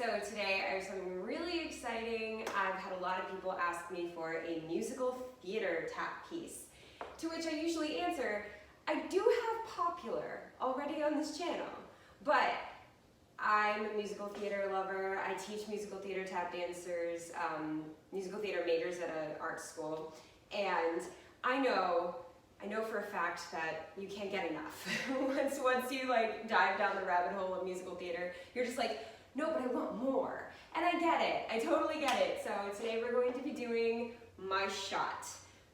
So today I have something really exciting. I've had a lot of people ask me for a musical theater tap piece, to which I usually answer, I do have popular already on this channel, but I'm a musical theater lover. I teach musical theater tap dancers, musical theater majors at an art school, and I know for a fact that you can't get enough. once you like dive down the rabbit hole of musical theater, you're just like, no, but I want more. And I get it, I totally get it. So today we're going to be doing My Shot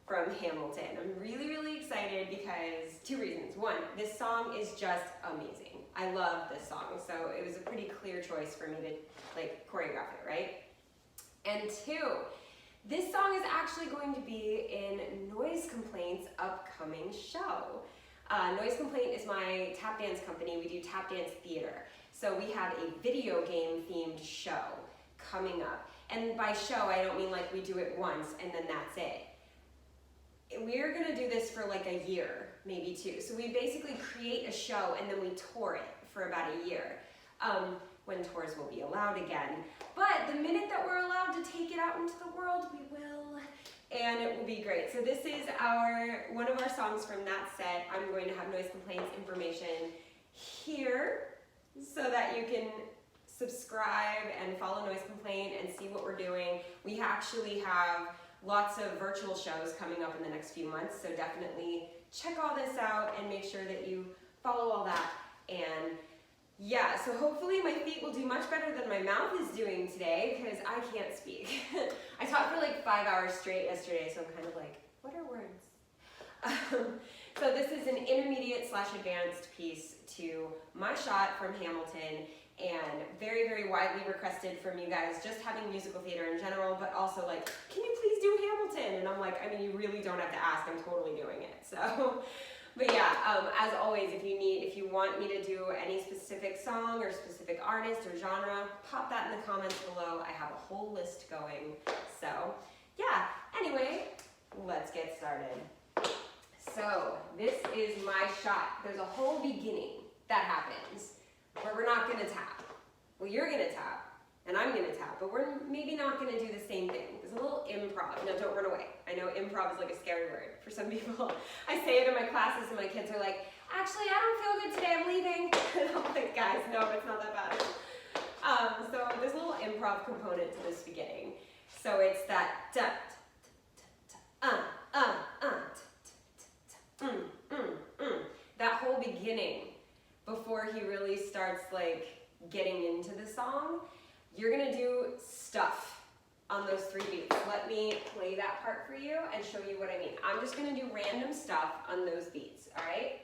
from Hamilton. I'm really, really excited because two reasons. One, this song is just amazing. I love this song, so it was a pretty clear choice for me to like choreograph it, right? And two, this song is actually going to be in Noise Complaint's upcoming show. Noise Complaint is my tap dance company. We do tap dance theater. So we have a video game themed show coming up. And by show, I don't mean like we do it once and then that's it. We're gonna do this for like a year, maybe two. So we basically create a show and then we tour it for about a year. When tours will be allowed again. But the minute that we're allowed to take it out into the world, we will. And it will be great. So this is one of our songs from that set. I'm going to have Noise Complaint's information here so that you can subscribe and follow Noise Complaint and see what we're doing. We actually have lots of virtual shows coming up in the next few months, so definitely check all this out and make sure that you follow all that. And yeah, so hopefully my feet will do much better than my mouth is doing today because I can't speak. I taught for like 5 hours straight yesterday, so I'm kind of like, what are words? So this is an intermediate/advanced piece to My Shot from Hamilton, and very, very widely requested from you guys, just having musical theater in general, but also like, can you please do Hamilton? And I'm like, I mean, you really don't have to ask, I'm totally doing it. So. But yeah, as always, if you want me to do any specific song or specific artist or genre, pop that in the comments below. I have a whole list going. So yeah, anyway, let's get started. So this is My Shot. There's a whole beginning that happens where we're not gonna tap. Well, you're gonna tap and I'm gonna tap, but we're maybe not gonna do the same thing. There's a little improv. No, don't run away. I know improv is like a scary word for some people. I say it in my classes and my kids are like, actually, I don't feel good today, I'm leaving. And I'm like, guys, no, it's not that bad. So there's a little improv component to this beginning. So it's that that whole beginning before he really starts like getting into the song. You're gonna do stuff on those 3 beats. Let me play that part for you and show you what I mean. I'm just gonna do random stuff on those beats, all right?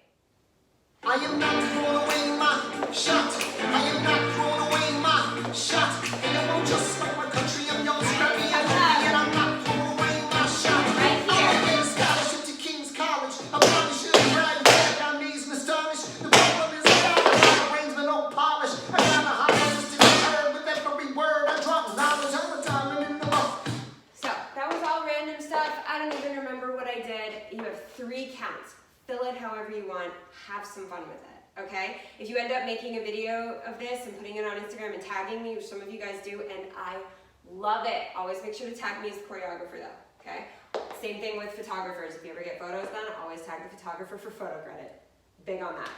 I am not throwing away my shot. I am not throwing away my shot. And I won't just like my country, I'm young, scrappy, and happy, and I'm not throwing away my shot. Right here. I'm getting a scholarship to King's College. I probably should have bragged, but I'm amazed and astonished. The problem is I got a brains with no polish. I got a high resistant curve with every word I drop. Knowledge all the time and in the mouth. So that was all random stuff. I don't even remember what I did. You have 3 counts. Fill it however you want. Have some fun with it, okay? If you end up making a video of this and putting it on Instagram and tagging me, which some of you guys do, and I love it. Always make sure to tag me as the choreographer though, okay? Same thing with photographers. If you ever get photos done, always tag the photographer for photo credit. Big on that.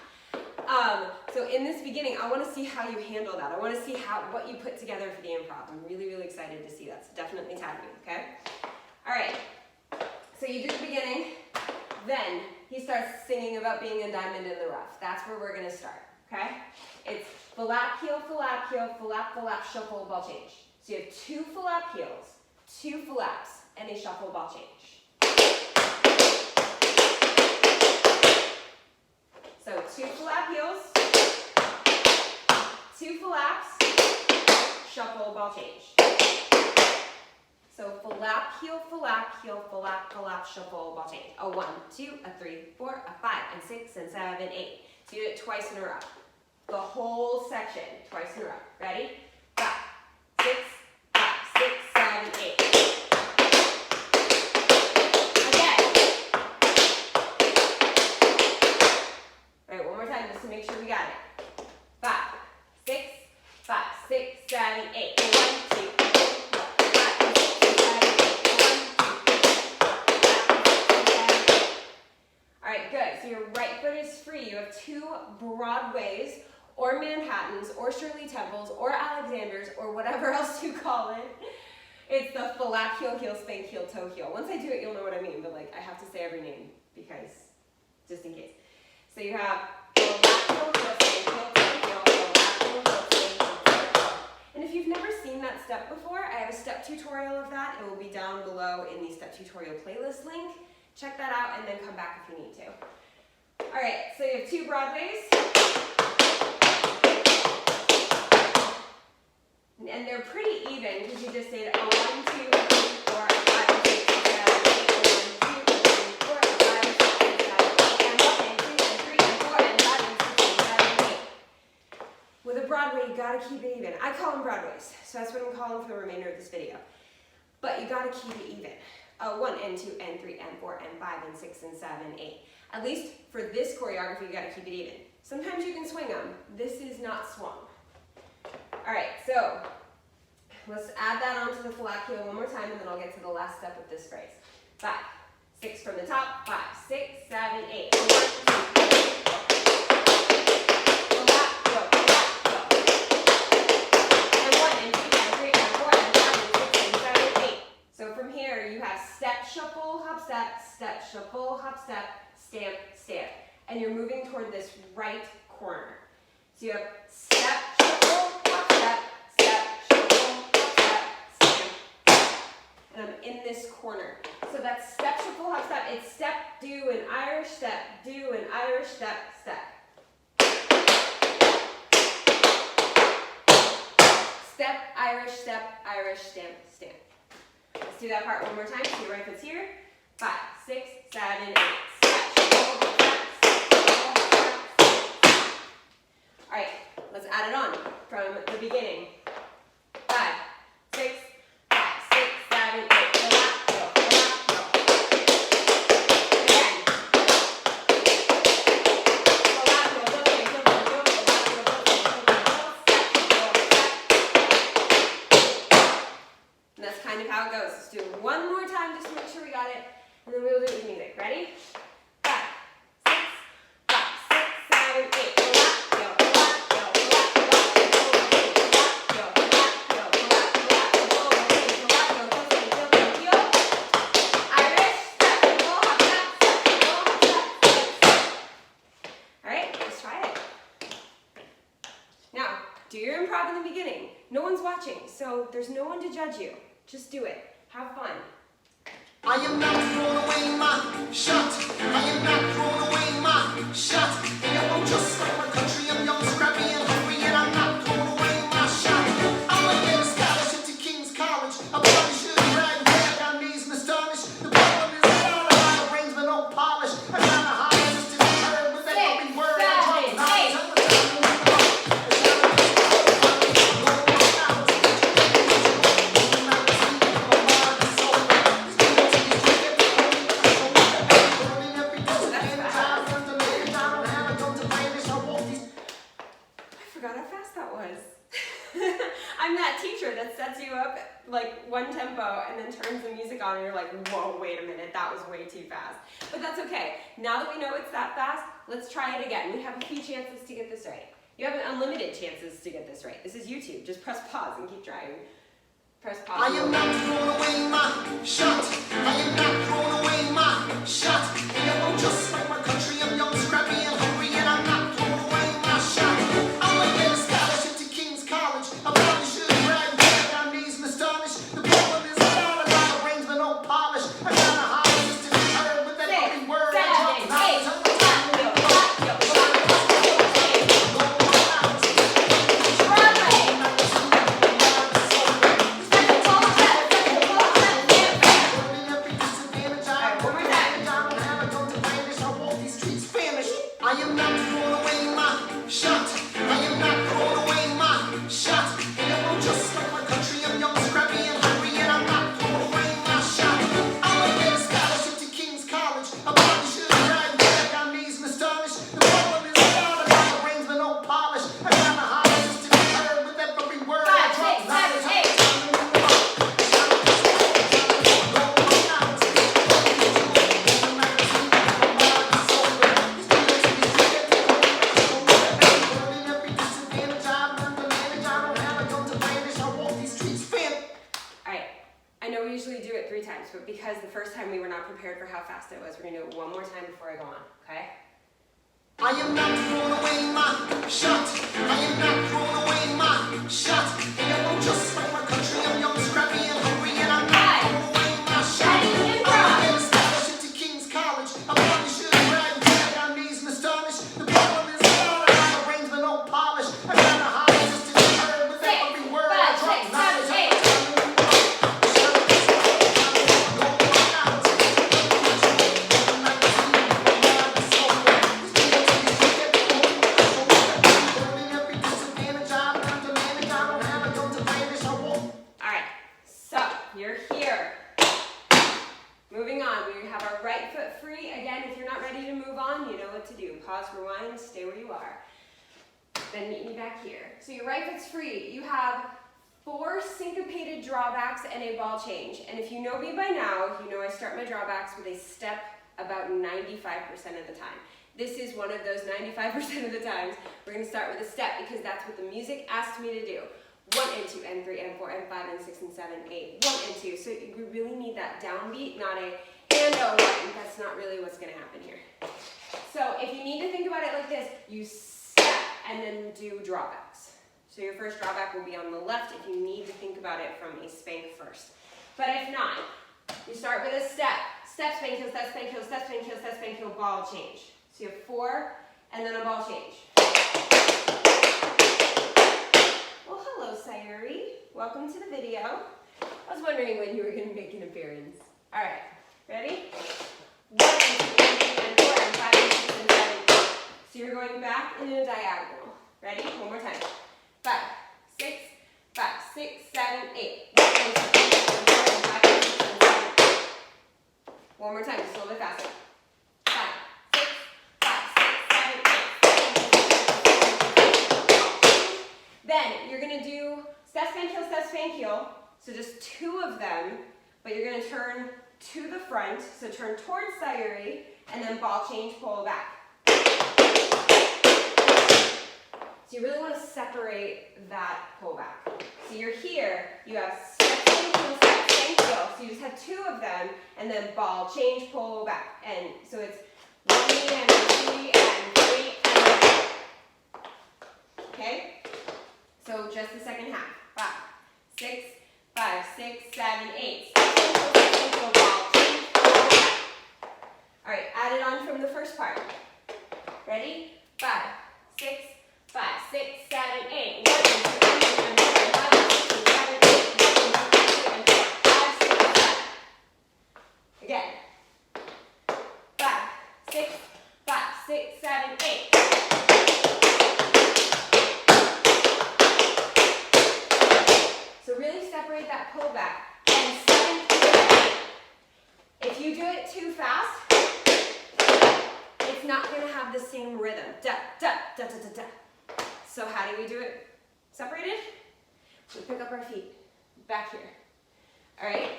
So in this beginning, I want to see how you handle that. I want to see what you put together for the improv. I'm really, really excited to see that, so definitely tag me, okay? All right, so you do the beginning, then he starts singing about being a diamond in the rough. That's where we're gonna start, okay? It's flap, heel, flap, shuffle, ball change. So you have 2 flap heels, 2 flaps, and a shuffle ball change. So 2 flap heels, 2 flaps, shuffle, ball change. So flap, heel, flap, shuffle, ball change. A 1, 2, a 3, 4, a 5, and 6, and 7, 8. So you do it twice in a row. The whole section, twice in a row. Ready? 5, 6, 5, 6, 7, 8. Again. All right, one more time just to make sure we got it. 5, 6, 5, 6, 7, 7, 8. 1, 2, 3, 4, 5, 6, 7, 8. 1, 2, 3, 4, 5, 6, 7, 8. All right, good. So your right foot is free. You have 2 Broadways or Manhattans or Shirley Temples or Alexanders or whatever else you call it. It's the flap heel, heel, spank heel, toe heel. Once I do it, you'll know what I mean, but like I have to say every name because just in case. So you have flap heel, heel, spank heel, toe heel, flap heel, heel, spank heel, toe heel. And if you've never seen that step before, I have a step tutorial of that. It will be down below in the step tutorial playlist link. Check that out and then come back if you need to. All right, so you have 2 Broadways. And they're pretty even because you just did a 1, 2, 3, 4, 5, 6, 7, 8, 1, 2, 3, 4, 5, 6, 7, 8, and 1, and 2, and 3, and 4, and 5, and 6, and 7, 8. With a Broadway, you gotta keep it even. I call them Broadways, so that's what I'm calling for the remainder of this video. But you gotta keep it even. 1, and 2, and 3, and 4, and 5, and 6, and 7, 8. At least for this choreography, you gotta keep it even. Sometimes you can swing them. This is not swung. All right, so let's add that onto the flap heel one more time, and then I'll get to the last step of this phrase. 5, 6 from the top. 5, 6, 7, 8. 1, 2, 3, 4. Flap heel, flap heel. And 1, and 2, and 3, and 4, and 5, and 6, and 7, 8. So from here, you have step, shuffle, hop, step, shuffle, hop, step, stamp, stamp. And you're moving toward this right corner. So you have step, shuffle, hop, step, shuffle, hop, step, stamp. And I'm in this corner. So that's step, shuffle, hop, step. It's step, do, an Irish step, do, an Irish step, step. Step, Irish, stamp, stamp. Let's do that part one more time. So your right foot's here. 5, 6, 7, 8. Step, shuffle, step, shuffle, step. All right, let's add it on from the beginning. 5, 6, 5, 6, 7, 8. Flap heel, flap heel. Again. Flap heel, flap heel, flap heel, flap heel, flap heel, step. And that's kind of how it goes. Let's do it one more time just to make sure we got it, and then we'll do it with music. Ready? 5, 6, 5, 6, 7, 8. Flap heel, flap heel, flap, flap, flap heel, flap heel, flap, flap, flap heel. Irish, step, shuffle, hop, step, shuffle, hop, step. All right, let's try it. Now, do your improv in the beginning. No one's watching, so there's no one to judge you. Just do it. Have fun. I am not throwing away my shot. I am not throwing away my shot. And I won't just like my country. I'm young, scrappy, and hungry, and I'm not throwing away my shot. I'm gonna get a scholarship to King's College. I probably should brag, but I got knees and astonished. The problem is that I don't have arrangement, no polish. I got a high just to be heard, but that don't be word. I drop knowledge. I'm a I'm that teacher that sets you up like one tempo and then turns the music on and you're like, whoa, wait a minute, that was way too fast. But that's okay. Now that we know it's that fast, let's try it again. We have a few chances to get this right. You have unlimited chances to get this right. This is YouTube. Just press pause and keep trying. Press pause. I am not throwing away my shot. I am not throwing away my shot. And I won't just like my country. I'm young, scrappy, and hungry, and I'm not throwing away my shot. I'm gonna get a scholarship to King's College. I probably should brag, but I got knees and astonished. The problem is that I don't have arrangement, no polish. I got a high just to be heard, but that fucking word. I drop knowledge. I'm a Famished. because the first time we were not prepared for how fast I was. We're gonna do it one more time before I go on, okay? I am not throwing away my shot. I am not throwing away my shot. And I won't just like my country. I'm young, scrappy, and hungry, and I'm not throwing away my shot. I'm gonna establish it to King's College. I probably should brag and tag on these and astonish. The problem is not a lot of arrangement, no polish. I got a high just to be heard with every word I drop. Knowledge, to do. Pause, rewind, stay where you are. Then meet me back here. So your right foot's free. You have 4 syncopated drawbacks and a ball change. And if you know me by now, you know I start my drawbacks with a step about 95% of the time. This is one of those 95% of the times. We're going to start with a step because that's what the music asked me to do. 1 and 2 and 3 and 4 and 5 and 6 and 7, 8. 1 and 2. So we really need that downbeat, not a and a 1. That's not really what's going to happen here. So if you need to think about it like this, you step and then do drawbacks. So your first drawback will be on the left if you need to think about it from a spank first. But if not, you start with a step. Step, spank, heel, step, spank, heel, step, spank, heel, step, spank, heel, ball change. So you have 4 and then a ball change. Well, hello, Sayuri. Welcome to the video. I was wondering when you were going to make an appearance. All right, ready? 1 and 2 and 3 and 4 and 5 and 6 and 7, 8. So you're going back in a diagonal. Ready? One more time. 5, 6, 5, 6, 7, 8. 1 and 2 and 3 and 4 and 5 and 6 and 7, 8. One more time, just a little bit faster. 5, 6, 5, 6, 7, 8. Then you're going to do step, spank, heel. So just 2 of them, but you're going to turn to the front, so turn towards Sayuri, and then ball change, pull back. So you really want to separate that pull back. So you're here, you have step, spank, heel. So you just have 2 of them, and then ball change, pull back. And so it's 1 and 2 and 3 and 4. Okay? So just the second half. 5, 6, 5, 6, 7, 8. All right, add it on from the first part. Ready? 5, 6, 5, 6, 7, 8. 1 and 2 and 3 and 4 and 5 and 6 and 7, 8. 1 and 2 and 3 and 4, 5, 6 and 7. Again. 5, 6, 5, 6, 7, 8. So really separate that pull back. And 7 to 8. If you do it too fast, it's not going to have the same rhythm. Da, da, da, da, da, da. So how do we do it separated? We pick up our feet back here. All right?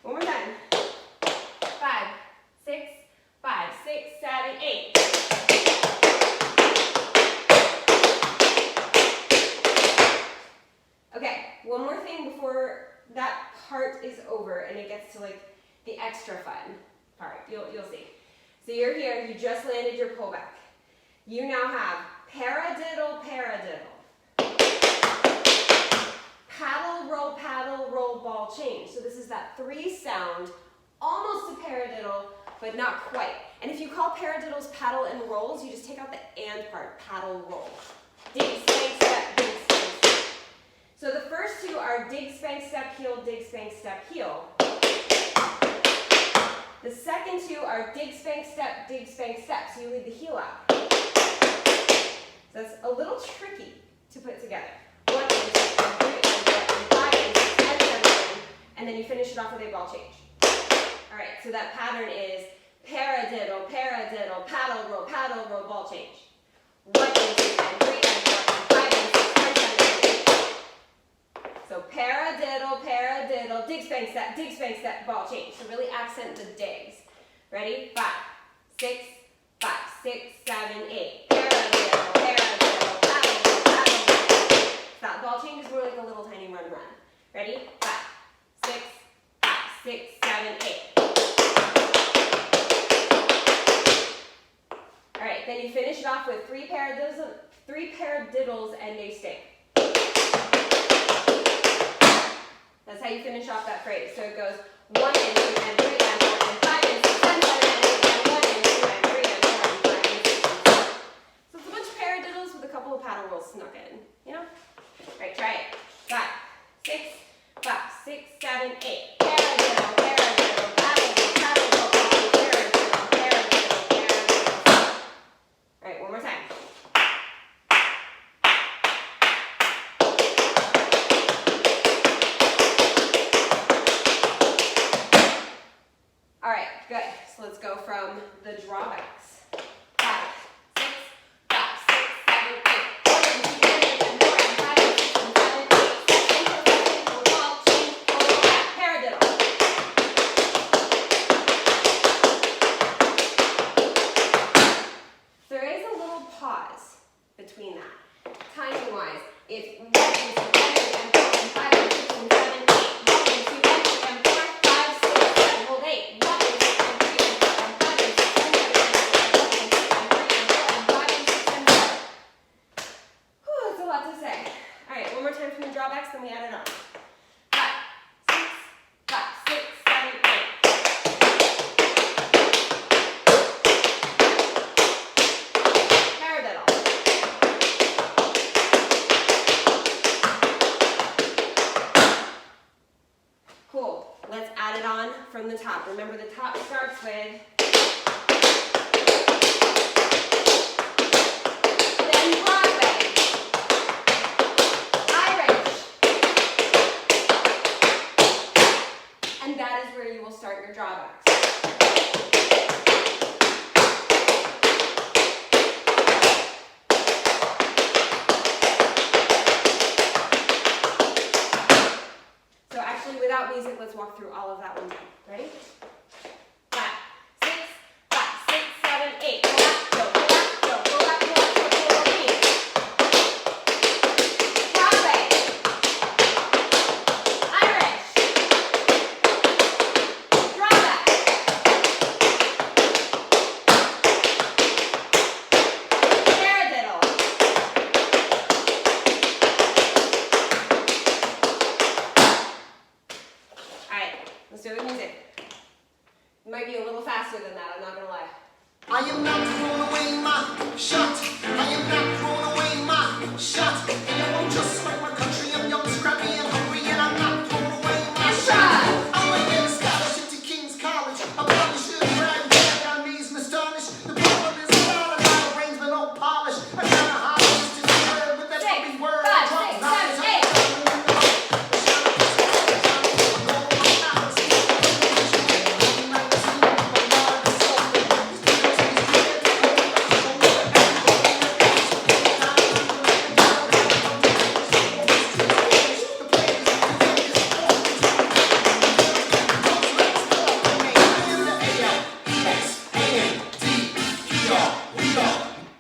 One more time. 5, 6, 5, 6, 7, 8. Okay, one more thing before that part is over and it gets to like the extra fun part. You'll see. So you're here, you just landed your pullback. You now have paradiddle, paradiddle. Paddle, roll, ball change. So this is that 3 sound, almost a paradiddle, but not quite. And if you call paradiddles paddle and rolls, you just take out the and part, paddle, roll. Dig, spank, step, dig, spank, step. So the first 2 are dig, spank, step, heel, dig, spank, step, heel. The second 2 are dig, spank, step, so you leave the heel out. So that's a little tricky to put together. 1 and 2 and 3 and 4 and 5 and 6 and 7, 8, and then you finish it off with a ball change. All right, so that pattern is paradiddle, paradiddle, paddle, roll, ball change. 1 and 2 and 3 and 4 and 5 and 6 and 7, 8. So paradiddle, paradiddle, dig, spank, step, ball change. So really accent the digs. Ready? 5, 6, 5, 6, 7, 8. Paradiddle, paradiddle, paddle. That ball change is more like a little tiny run. Ready? 5, 6, 5, 6, 7, 8. off with three paradiddles and a stick. That's how you finish off that phrase. So it goes 1 and 2 and 3 and 4 and 5 and 6 and 7 and 8 and 1 and 2 and 3 and 4 and 5 and 6 and 7. So it's a bunch of paradiddles with a couple of paddle rolls snuck in. You know? All right, try it. 5, 6, 5, 6, 7, 8. Paradiddle, paradiddle, paddle, paddle, paradiddle, paradiddle, paradiddle. All right, one more time. All right, good. So let's go from the drawbacks. 5, 6, 5, 6, 7, 8. 1 and 2 and 4 and 5 and 6 and 7, 8. Second, walk, change, overlap, paradiddle. There is a little pause between that. Timing wise, it's 1 and 2 and 3 and 4 and 5 and 6 and 7, 8. 1 and 2 and 3 and 4, 5, 6, 7, hold 8. 1 and 2 and 3 and 4 and 5 and 6 and 7 and 8. 1 and 2 and 3 and 4 and 5 and 6 and 7. Whew, that's a lot to say. All right, one more time from the drawbacks, then we add it on. 5, 6, 5, 6, 7, 8. Paradiddle. Cool. Let's add it on from the top. Remember, the top starts with then Broadway, Irish, and that is where you will start your drawbacks. So actually, without music, let's walk through all of that one time. Ready? 5, 6, 5, 6, 7, 8. Go up, go, go up, go, go up, go up, go, go, go, go. Broadway, Irish, drawback, paradiddle. All right, let's do it with music. It might be a little faster than that, I'm not gonna lie. I am not throwing away my shot. I am not throwing away my shot. And I won't just fight my country. I'm young, scrappy, and hungry, and I'm not throwing away my shot. I might get a scholarship to King's College. I probably should brag, but on knees and astonished. The problem is a lot of arrangement, no polish. I got a high just to word, but that's every word. 5, 6, 7, 8.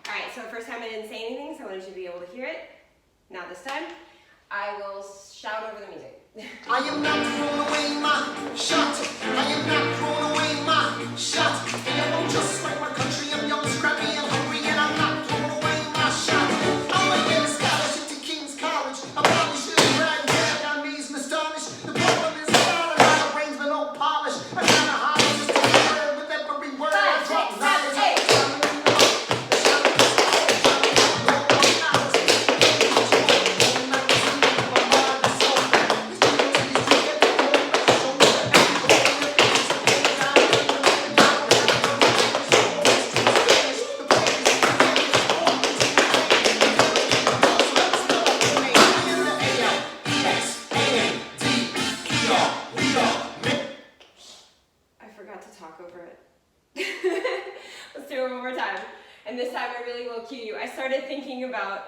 All right, so first time I didn't say anything, so I wanted you to be able to hear it. Now this time, I will shout over the music. I am not throwing away my shot. I am not throwing away my shot. And I won't just fight my country. I'm young, scrappy, and hungry, and I'm not throwing away my shot. I might get a scholarship to King's College. I probably should brag, but on knees and astonished. The problem is a lot of arrangement, no polish. I got a high just to word, but that every word I 5, drop 6, 7, 8. I forgot to talk over it. Let's do it one more time. And this time I really will cue you. I started thinking about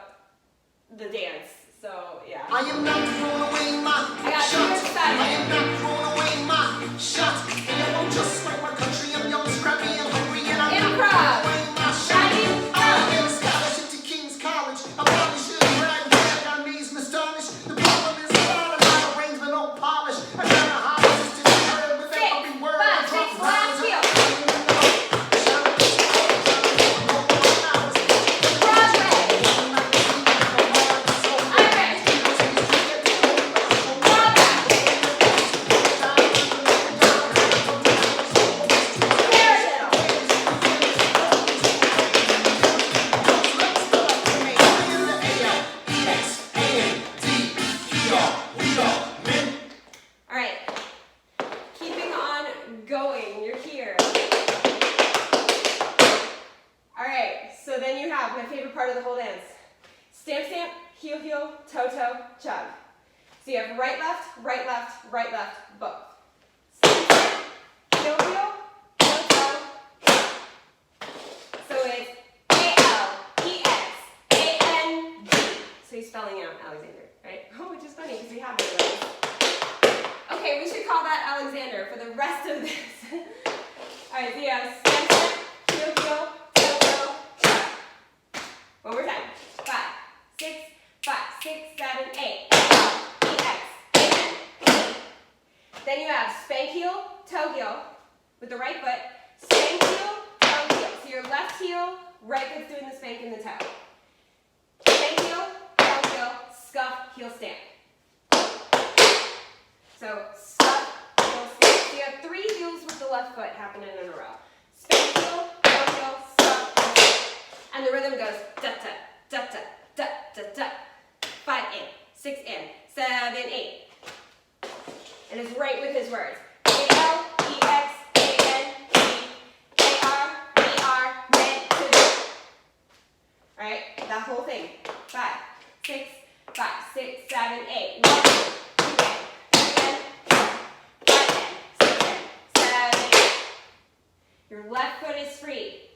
the dance, so yeah. I am not throwing away my I got shot. too excited. I am not throwing away my shot. And I won't just fight my country. I'm young, scrappy, and hungry, and I'm Improv. not throwing away my shot. Ready? I might get a scholarship to King's College. I probably should brag, but on knees and astonished. The problem is a lot of arrangement, no polish. I got a high just to word, but that 6, every word 5, I drop 6, last feel. stamp, stamp, heel, heel, toe, toe, chug. So you have right, left, right, left, both. Stamp, stamp, heel, heel, toe, toe. So it's A-L-E-X-A-N-D. So he's spelling out Alexander, right? Oh, which is funny because we have it already. Okay, we should call that Alexander for the rest of this. All right, so you have stamp, stamp, heel, heel, toe, toe, chug. One more time. 5, 6, 5, 6, 7, 8. A-L-E-X-A-N-D. Then you have spank heel, toe heel with the right foot. Spank heel, toe heel. So your left heel, right foot's doing the spank and the toe. Spank heel, toe heel, scuff, heel stamp. So scuff, heel stamp. So you have 3 heels with the left foot happening in a row. Spank heel, toe heel, scuff, heel stamp. And the rhythm goes da da da da da da da. 5 in, 6 in, 7, 8. And it's right with his words. A-L-E-X-A-N-D-A-R-B-R-M-E-D. Alright, that whole thing. 5, 6, 5, 6, 7, 8. 1, 2, 3, 5, 6, 7, 8. Your left foot is free.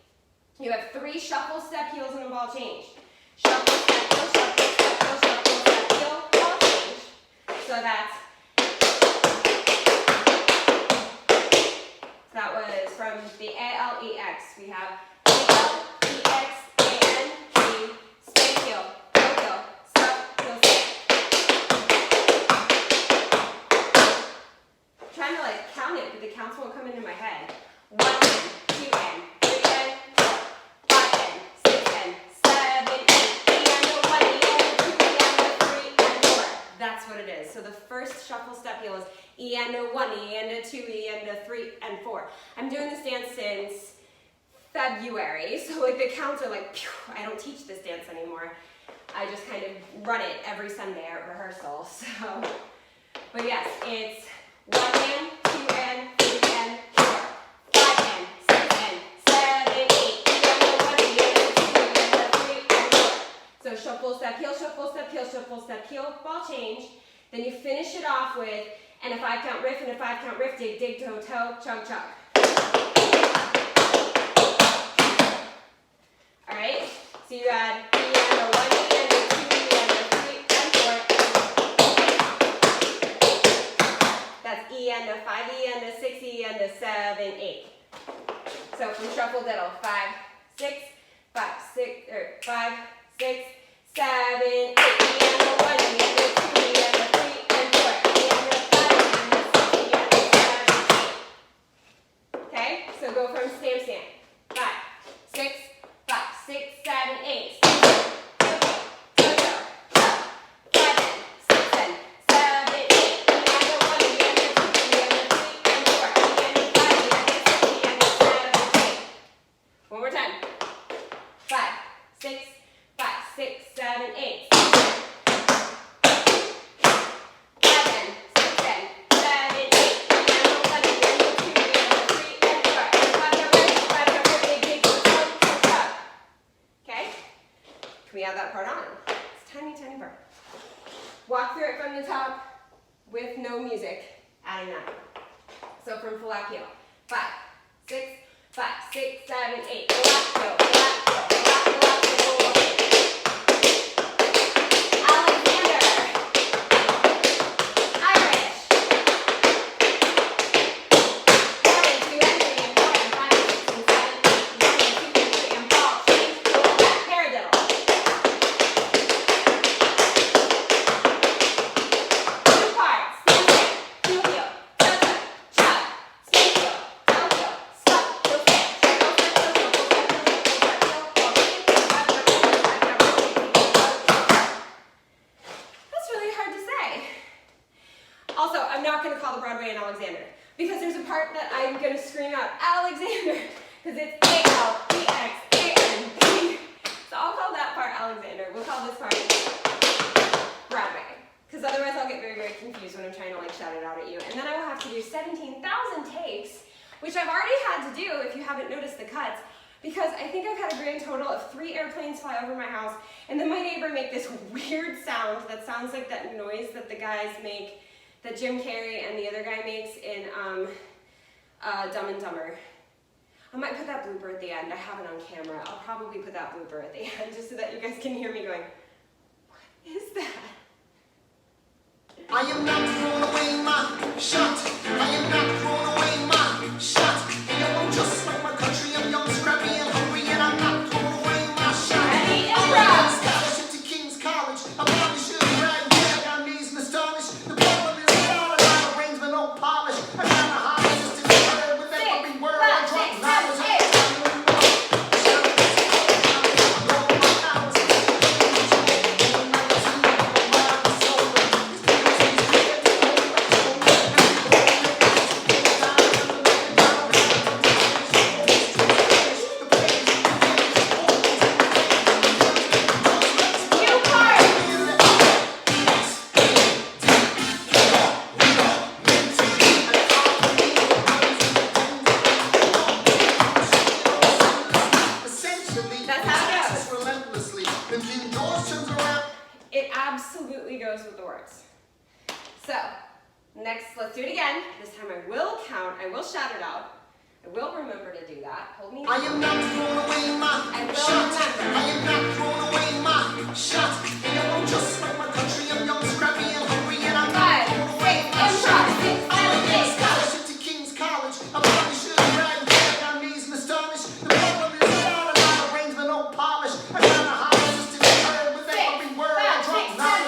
You have 3 shuffle, step, heels, and a ball change. Shuffle, step, heel, shuffle, step, heel, shuffle, step, heel, ball change. So that was from the A-L-E-X. We have A-L-E-X-A-N-D, spank heel, toe heel, scuff, heel stamp. I'm trying to like count it, but the counts won't come into my head. 1 N, 2 N, 3 N, 4, 5 N, 6 N, 7 N, E N, 1 E N, 2 E N, 3 N, 4. That's what it is. So the first shuffle step heel is E N, 1 E N, 2 E N, 3 and 4. I'm doing this dance since February, so like the counts are like, phew, I don't teach this dance anymore. I just kind of run it every Sunday at rehearsal. So, but yes, it's 1 N, 2 N, 3 N, 4, 5 N, 6 N, 7, 8, E N, 1 E N, 2 E N, 3 and 4. So shuffle, step, heel, shuffle, step, heel, shuffle, step, heel, ball change. Then you finish it off with and a 5 count riff and a 5 count riff, dig, dig, toe, toe, chug, chug. Alright, so you add E and a 1 E and a 2 E and a 3 and 4. That's E and a 5 E and a 6 E and a 7, 8. So from shuffle diddle, 5, 6, 5, 6, or 5, 6, 7, 8. E and a 1 E and a 2 E and a 3 and 4. E and a 5 E and a 6 E and a 7, 8. Okay, so go from stamp, stamp. 5, 6, 5, 6, 7, 8. One more time. 5, 6, 5, 6, 7, 8. 7, 6, 7, 8. Okay? Can we add that part on? It's a tiny, tiny part. Walk through it from the top with no music, adding that. So from full out heel. 5, 6, 5, 6, 7, 8. Alexander. Irish. 1 and 2 and 3 and 4 and 5 and 6 and 7 and 8. 1 and 2 and 3 and ball, change, roll back, paradiddle. Two parts. Stand, stand, heel, heel, toe, toe, chug, spank heel, toe, heel, scuff, heel, stamp, shuffle, step, heel, shuffle, step, heel, shuffle, step, heel, ball, change, 5 count, riff, 5 count, riff, dig, dig, toe, toe, chug. That's really hard to say. Also, I'm not going to call the Broadway an Alexander because there's a part that I'm going to scream out Alexander because it's A-L-E-X-A-N-D. So I'll call that part Alexander. We'll call this part Broadway because otherwise I'll get very, very confused when I'm trying to like shout it out at you. And then I will have to do 17,000 takes, which I've already had to do if you haven't noticed the cuts because I think I've had a grand total of 3 airplanes fly over my house, and then my neighbor make this weird sound that sounds like that noise that the guys make, that Jim Carrey and the other guy makes in Dumb and Dumber. I might put that blooper at the end. I have it on camera. I'll probably put that blooper at the end just so that you guys can hear me going, what is that? I am not throwing away my shot. I am not throwing away my shot. And I'm just like my country. I'm young, scrappy, and hungry, and I'm not throwing away my shot. Ready, I'm improv. a scholarship to King's College. I probably should brag, but I'm amazed and astonished. The problem is not a lot of arrangement, no polish. I got a high just to be heard with every word. I drop knowledge. It absolutely goes with the words. So, next, let's do it again. This time I will count, I will shout it out. I will remember to do that. Hold me. I am not throwing away my shot. I am not throwing away my shot. And I'm just like my country. I'm young, scrappy, and hungry, and I'm not throwing away my shot. I'm a scholarship to King's College. I probably should brag, but I'm amazed and astonished. The problem is not a lot of arrangement, no polish. I got a high just to be heard with every word. I drop knowledge.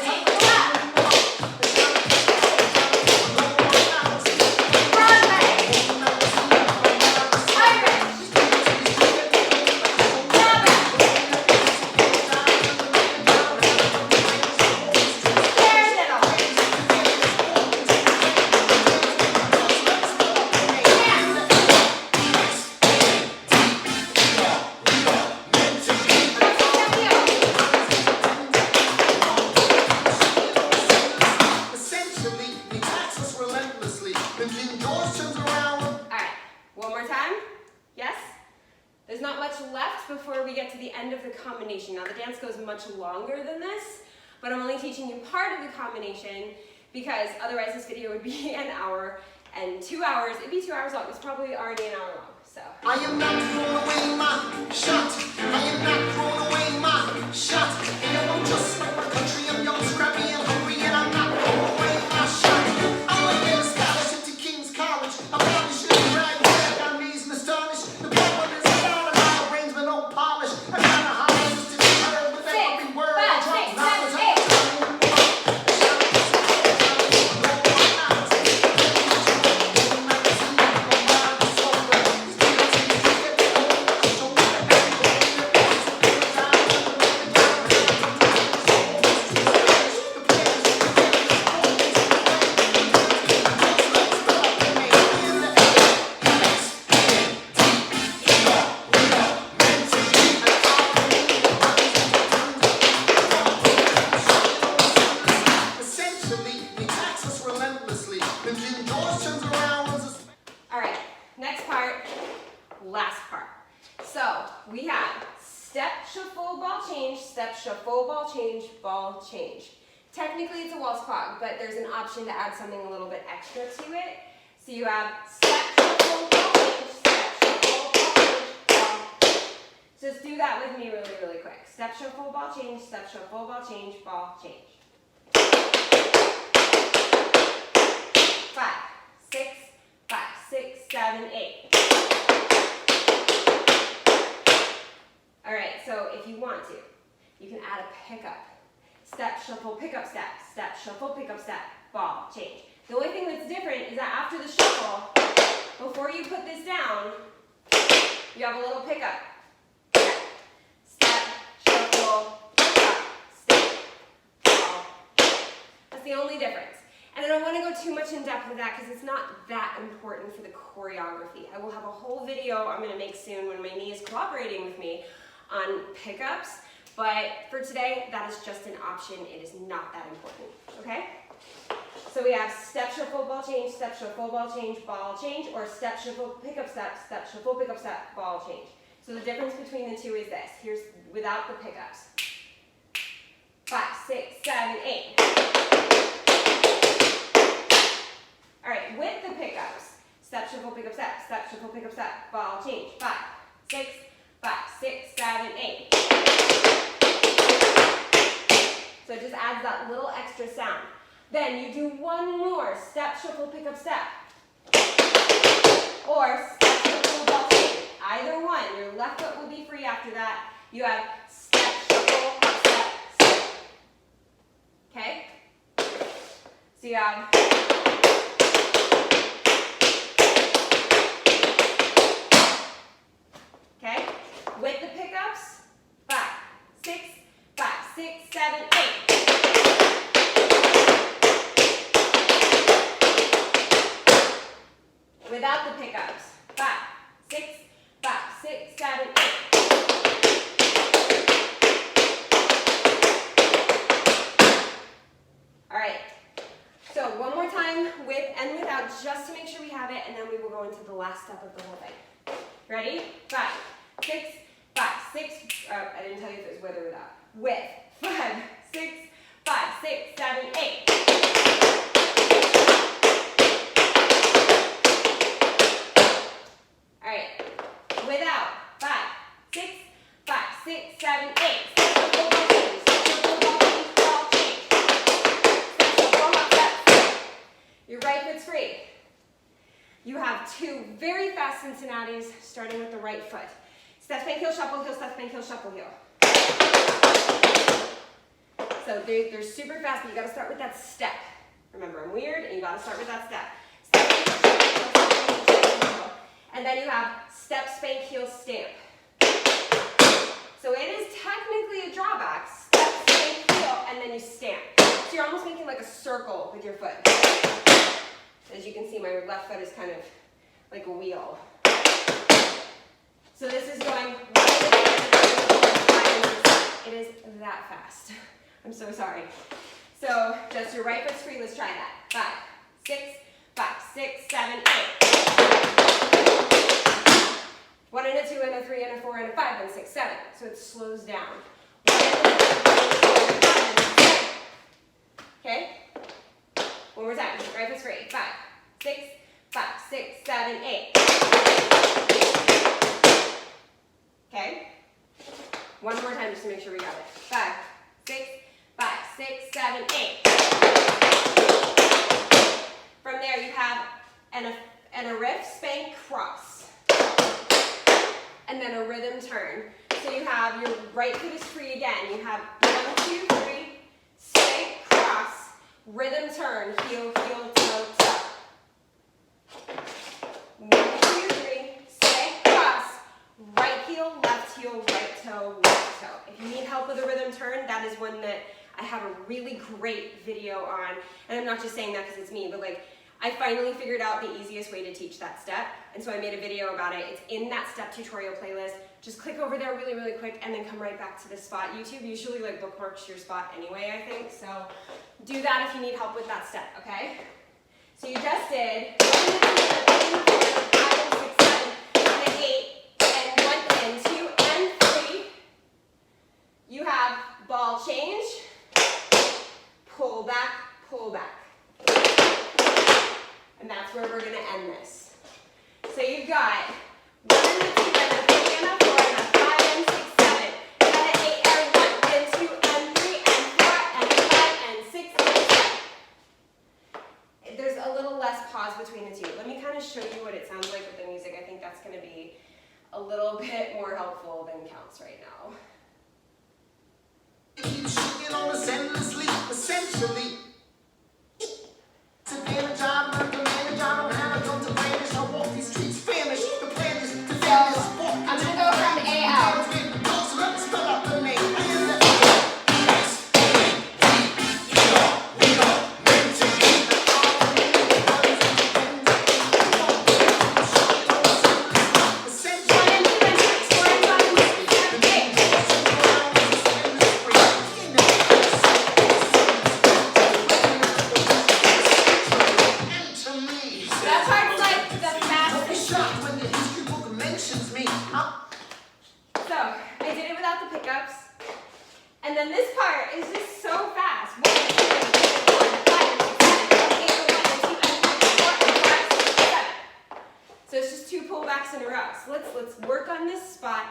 Before we get to the end of the combination. Now the dance goes much longer than this, but I'm only teaching you part of the combination because otherwise this video would be an hour and 2 hours. It'd be 2 hours long. It's probably already an hour long. So I am not throwing away my shot. I am not throwing away my shot. And I'm just like my country. I'm young, scrappy, and hungry, and I'm not throwing away my shot. I'm a scholarship to King's College. I probably should brag, but I'm amazed and astonished. The problem is not a lot of arrangement, no polish. I got a high just to be heard with every word. I drop knowledge. Ball change. Technically it's a waltz clog, but there's an option to add something a little bit extra to it. So you have step, shuffle, ball change, step, shuffle, ball change, ball. Just do that with me really, really quick. Step, shuffle, ball change, step, shuffle, ball change, ball change. 5, 6, 5, 6, 7, 8. All right, so if you want to, you can add a pickup. Step, shuffle, pickup, step. Step, shuffle, pickup, step. Ball, change. The only thing that's different is that after the shuffle, before you put this down, you have a little pickup. Step, shuffle, pickup, step, ball. That's the only difference. And I don't want to go too much in depth with that because it's not that important for the choreography. I will have a whole video I'm going to make soon when my knee is cooperating with me on pickups. But for today, that is just an option. It is not that important, okay? So we have step, shuffle, ball change, or step, shuffle, pickup, step, step, shuffle, pickup, step, ball change. So the difference between the two is this. Here's without the pickups. 5, 6, 7, 8. All right, with the pickups, step, shuffle, pick up, step, shuffle, pick up, step, ball change. 5, 6, 5, 6, 7, 8. So it just adds that little extra sound. Then you do one more step, shuffle, pick up, step. Or step, shuffle, ball change. Either one. Your left foot will be free after that. You have step, shuffle, step, step. Okay? So you have okay? With the pickups, 5, 6, 5, 6, 7, 8. Without the pickups, 5, 6, 5, 6, 7, 8. All right. So one more time with and without, just to make sure we have it, and then we will go into the last step of the whole thing. Ready? 5, 6, 5, 6. I didn't tell you if it was with or without. With. 5, 6, 5, 6, 7, 8. All right. Without. 5, 6, 5, 6, 7, 8. Your right foot's free. You have two very fast Cincinnatis, starting with the right foot. Step, spank, heel, shuffle, heel, step, spank, heel, shuffle, heel. So they're super fast, but you gotta start with that step. Remember, I'm weird, and you gotta start with that step. Step, spank, heel, shuffle, heel, heel. And then you have step, spank, heel, stamp. So it is technically a drawback. Step, spank, heel, and then you stamp. So you're almost making like a circle with your foot. As you can see, my left foot is kind of like a wheel. So this is going it is that fast. I'm so sorry. So just your right foot's free. Let's try that. 5, 6, 5, 6, 7, 8. 1 and a 2 and a 3 and a 4 and a 5 and 6, 7. So it slows down. 1 and a 2 and a 3 and a 4 and a 5 and 6, 7. Okay? One more time. Right foot's free. 5, 6, 5, 6, 7, 8. Okay? One more time just to make sure we got it. 5, 6, 5, 6, 7, 8. From there you have a riff, spank, cross. And then a rhythm turn. So you have your right foot is free again. You have 1, 2, 3, spank, cross, rhythm turn, heel, heel, toe, toe. 1, 2, 3, spank, cross, right heel, right toe, left toe. If you need help with a rhythm turn, that is one that I have a really great video on. And I'm not just saying that because it's me, but like I finally figured out the easiest way to teach that step. And so I made a video about it. It's in that step tutorial playlist. Just click over there really, really quick and then come right back to this spot. YouTube usually like bookmarks your spot anyway, I think. So do that if you need help with that step, okay? So you just did 1 and 2 and 3 and 4 and 5 and 6, 7 and 8 and 1 and 2 and 3. You have ball change, pull back, pull back. And that's where we're going to end this. So you've got 1 and a 2 and a 3 and a 4 and a 5 and 6, 7 and an 8 and 1 and 2 and 3 and 4 and 5 and 6 and 7. There's a little less pause between the two. Let me kind of show you what it sounds like with the music. I think that's going to be a little bit more helpful than counts right now. Keep shooting on us endlessly, essentially. To manage, I learned to manage, I don't have a gun to vanish. I walk these streets famished. The plan is to defend this sport. I'm going to go from A out. So let me spell out the name. this so fast. 1, 2, 3, 4, 5, 6, 7, 8, 1, 2, 3, 4, 5, 6, 7. So it's just 2 pullbacks in a row. So let's work on this spot,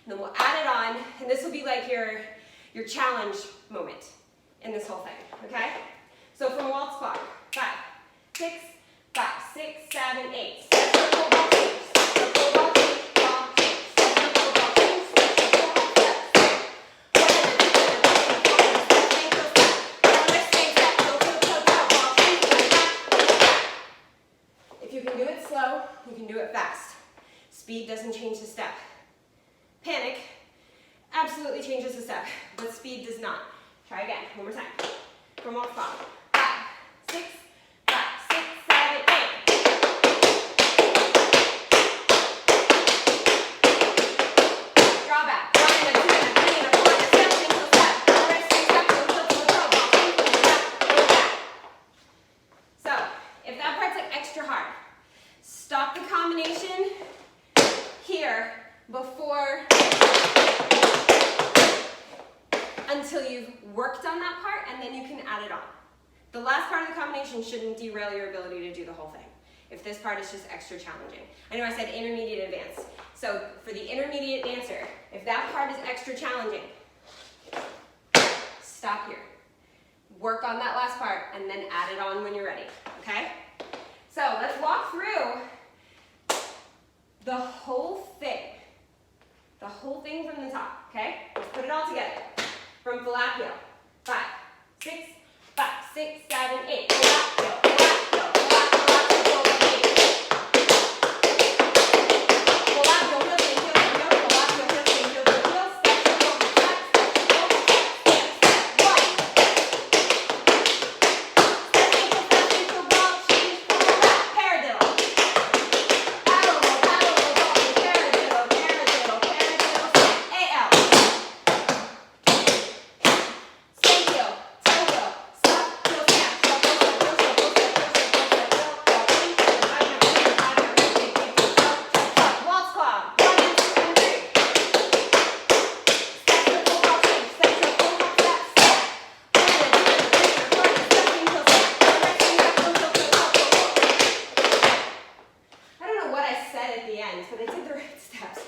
and then we'll add it on, and this will be like your challenge moment in this whole thing, okay? So from waltz clock, 5, 6, 5, 6, 7, 8. Step, circle, ball, change. Step, circle, ball, change, ball, change. Step, circle, ball, change. Step, circle, ball, step, step. 1 and a 2 and a 3 and a 4 and a 5, ankle step. Another step, step, toe, toe, toe, toe, ball, change, go back, go back. If you can do it slow, you can do it fast. Speed doesn't change the step. Panic absolutely changes the step, but speed does not. Try again, one more time. From waltz clock. 5, 6, 5, 6, 7, 8. Draw back. 1 and a 2 and a 3 and a 4 and a step, single step. Another step, toe, toe, toe, toe, ball, change, go back, go back. So, if that part's like extra hard, stop the combination here before until you've worked on that part, and then you can add it on. The last part of the combination shouldn't derail your ability to do the whole thing, if this part is just extra challenging. I know I said intermediate advanced. So for the intermediate dancer, if that part is extra challenging, stop here. Work on that last part, and then add it on when you're ready, okay? So let's walk through the whole thing. The whole thing from the top, okay? Let's put it all together. From flat heel. 5, 6, 5, 6, 7, 8. Flat heel, flat heel, flat, flat, heel, heel, 8. Flat heel, heel, heel, heel, heel, flat heel, heel, heel, heel, heel, step, circle, flat, step, circle, step, step, 1. Step, ankle, ball, change, pull back, paradiddle. Paddle, roll, ball, paradiddle, paradiddle, paradiddle, step, AL. But I did the right steps.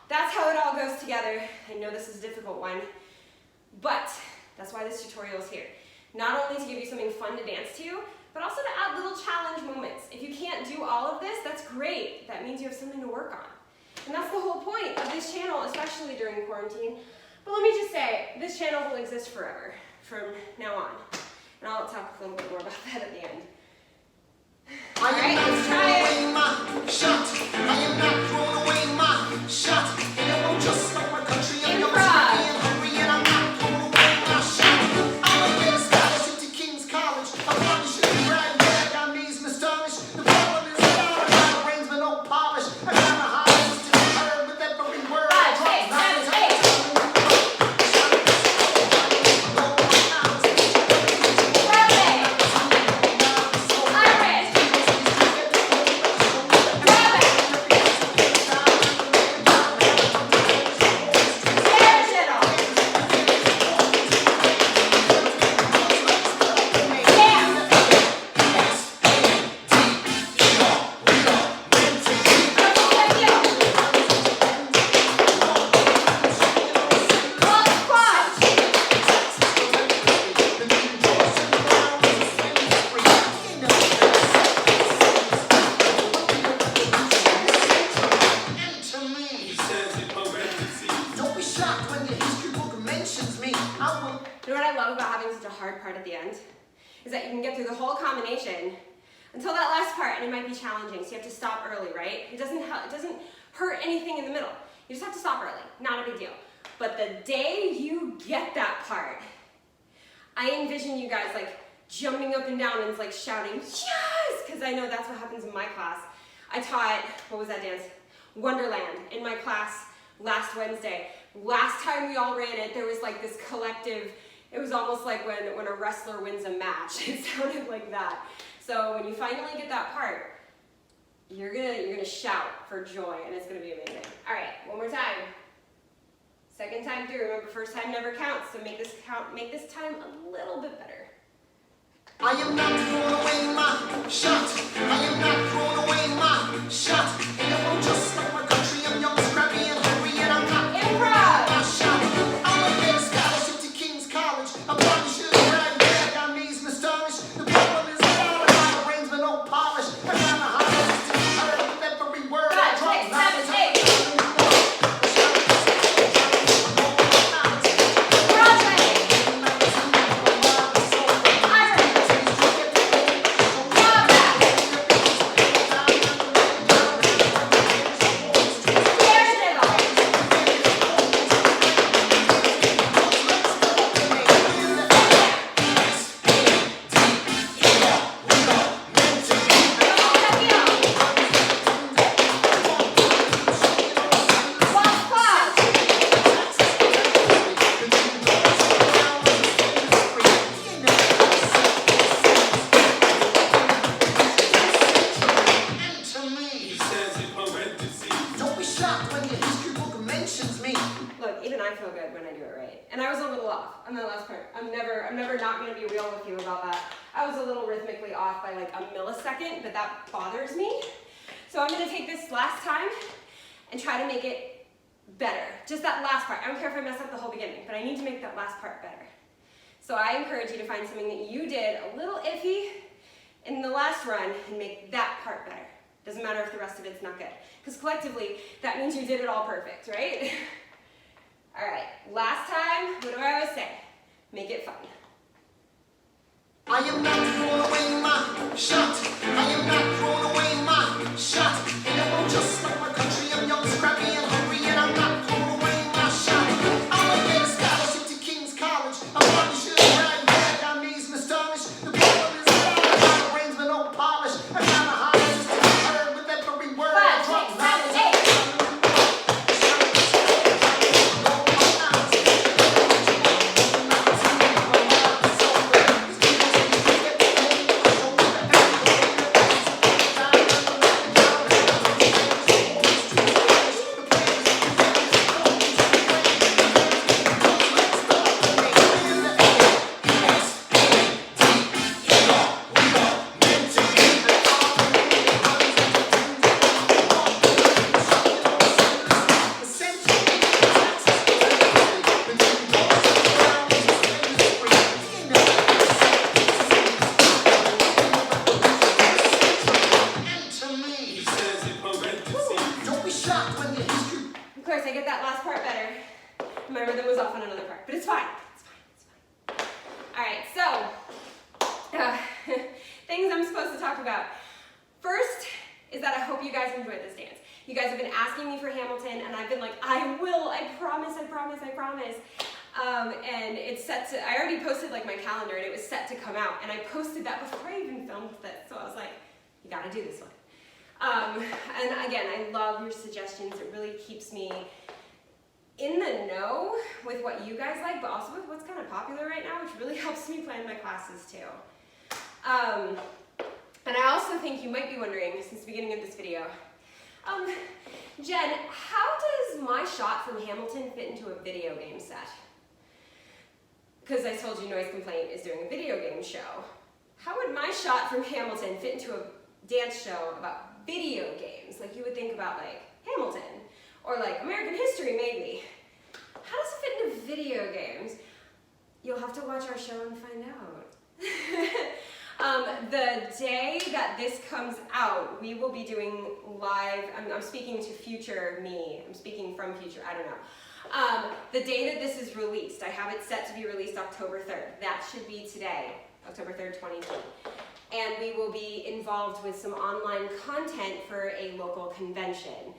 That's how it all goes together. I know this is a difficult one, but that's why this tutorial is here. Not only to give you something fun to dance to, but also to add little challenge moments. If you can't do all of this, that's great. That means you have something to work on. And that's the whole point of this channel, especially during quarantine. But let me just say, this channel will exist forever from now on. And I'll talk a little bit more about that at the end. I am not let's try it. throwing away my shot. I am not throwing away my shot. And I won't just like my country. I'm young, sleepy, and hungry, and I'm not throwing away my shot. I'm a get a scholarship to King's College. I probably should be riding back on knees and astonished. The problem is that I don't have brains with no polish. I got the highest to be heard with that fucking word. 5, 6, 7, 8. You know what I love about having such a hard part at the end? Is that you can get through the whole combination until that last part, and it might be challenging, so you have to stop early, right? It doesn't hurt anything in the middle. You just have to stop early, not a big deal. But the day you get that part, I envision you guys like jumping up and down and like shouting, yes! Because I know that's what happens in my class. I taught, what was that dance? Wonderland in my class last Wednesday. Last time we all ran it, there was like this collective, it was almost like when a wrestler wins a match. It sounded like that. So when you finally get that part, you're gonna shout for joy, and it's gonna be amazing. All right, one more time. Second time through, remember first time never counts, so make this time a little bit better. I am not throwing away my shot. I am not throwing away my shot. And I won't just like my country. I'm young, scrappy, and hungry, and I'm not throwing away my shot. I'm a better scholarship to King's College. I probably should have bragged back. I'm amazed and astonished. The problem is I got a lot of brains but no polish. I got a high just to be heard with every word. 5, 6, 7, 8. I'm never not going to be real with you about that. I was a little rhythmically off by like a millisecond, but that bothers me. So I'm going to take this last time and try to make it better. Just that last part. I don't care if I mess up the whole beginning, but I need to make that last part better. So I encourage you to find something that you did a little iffy in the last run and make that part better. Doesn't matter if the rest of it's not good. Because collectively, that means you did it all perfect, right? All right, last time, what do I always say? Make it fun. I am not throwing away my shot. I am not throwing away my shot. And I won't just like my country. I'm young, scrappy, and hungry, and I'm not throwing away my shot. I'm a better scholarship to King's College. I probably should have bragged back. I'm amazed and astonished. The problem is I got a lot of brains but no polish. I got a high just to be heard with every word. 5, 6, 7, 8. Of course, I get that last part better. My rhythm was off on another part, but it's fine. It's fine. It's fine. All right, so things I'm supposed to talk about. First is that I hope you guys enjoyed this dance. You guys have been asking me for Hamilton, and I've been like, I will, I promise, I promise, I promise. And it's set to, I already posted like my calendar, and it was set to come out, and I posted that before I even filmed this, so I was like, you gotta do this one. And again, I love your suggestions. It really keeps me in the know with what you guys like, but also with what's kind of popular right now, which really helps me plan my classes too. And I also think you might be wondering, since the beginning of this video, Jen, how does my shot from Hamilton fit into a video game set? Because I told you Noise Complaint is doing a video game show. How would my shot from Hamilton fit into a dance show about video games? Like you would think about like Hamilton or like American history maybe. How does it fit into video games? You'll have to watch our show and find out. The day that this comes out, we will be doing live, I'm speaking to future me, I'm speaking from future, I don't know. The day that this is released, I have it set to be released October 3rd. That should be today, October 3rd, 2020. And we will be involved with some online content for a local convention.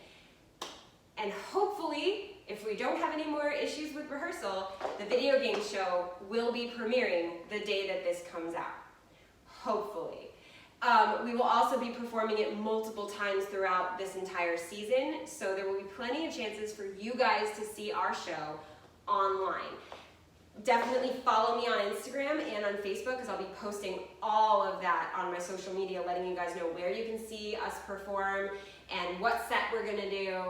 And hopefully, if we don't have any more issues with rehearsal, the video game show will be premiering the day that this comes out. Hopefully. We will also be performing it multiple times throughout this entire season, so there will be plenty of chances for you guys to see our show online. Definitely follow me on Instagram and on Facebook because I'll be posting all of that on my social media, letting you guys know where you can see us perform and what set we're gonna do.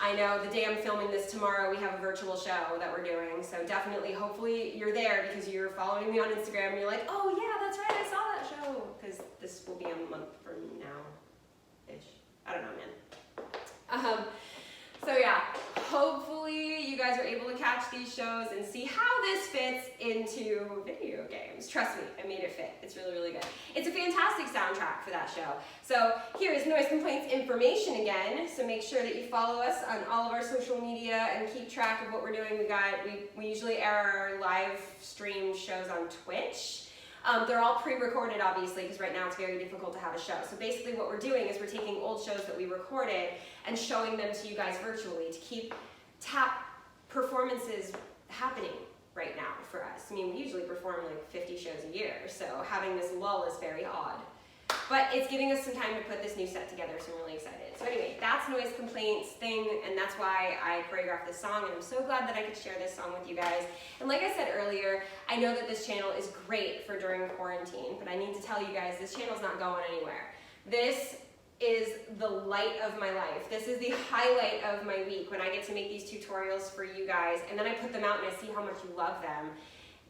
I know the day I'm filming this tomorrow, we have a virtual show that we're doing, so definitely, hopefully you're there because you're following me on Instagram and you're like, oh yeah, that's right, I saw that show, because this will be a month from now-ish. I don't know, man. So yeah, hopefully you guys are able to catch these shows and see how this fits into video games. Trust me, I made it fit. It's really, really good. It's a fantastic soundtrack for that show. So here is Noise Complaints information again. So make sure that you follow us on all of our social media and keep track of what we're doing. We usually air our live streamed shows on Twitch. They're all pre-recorded, obviously, because right now it's very difficult to have a show. So basically what we're doing is we're taking old shows that we recorded and showing them to you guys virtually to keep tap performances happening right now for us. I mean, we usually perform like 50 shows a year, so having this lull is very odd. But it's giving us some time to put this new set together, so I'm really excited. So anyway, that's Noise Complaints thing, and that's why I choreographed this song, and I'm so glad that I could share this song with you guys. And like I said earlier, I know that this channel is great for during quarantine, but I need to tell you guys, this channel's not going anywhere. This is the light of my life. This is the highlight of my week when I get to make these tutorials for you guys, and then I put them out and I see how much you love them.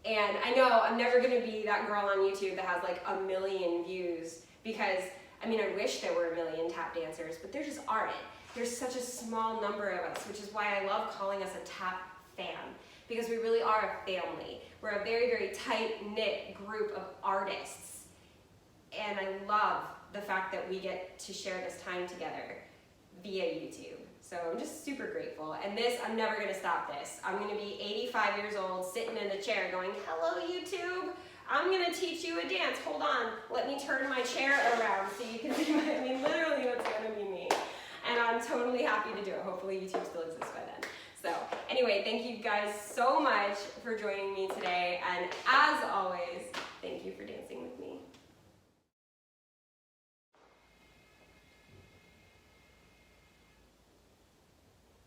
And I know I'm never gonna be that girl on YouTube that has like 1 million views, because, I mean, I wish there were 1 million tap dancers, but there just aren't. There's such a small number of us, which is why I love calling us a tap fam, because we really are a family. We're a very, very tight-knit group of artists, and I love the fact that we get to share this time together via YouTube. So I'm just super grateful. And this, I'm never gonna stop this. I'm gonna be 85 years old, sitting in a chair going, hello YouTube, I'm gonna teach you a dance. Hold on, let me turn my chair around so you can see I mean, literally that's gonna be me. And I'm totally happy to do it. Hopefully YouTube still exists by then. So anyway, thank you guys so much for joining me today. And as always, thank you for dancing with me.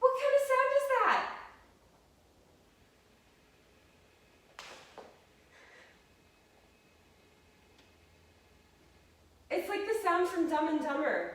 What kind of sound is that? It's like the sound from Dumb and Dumber.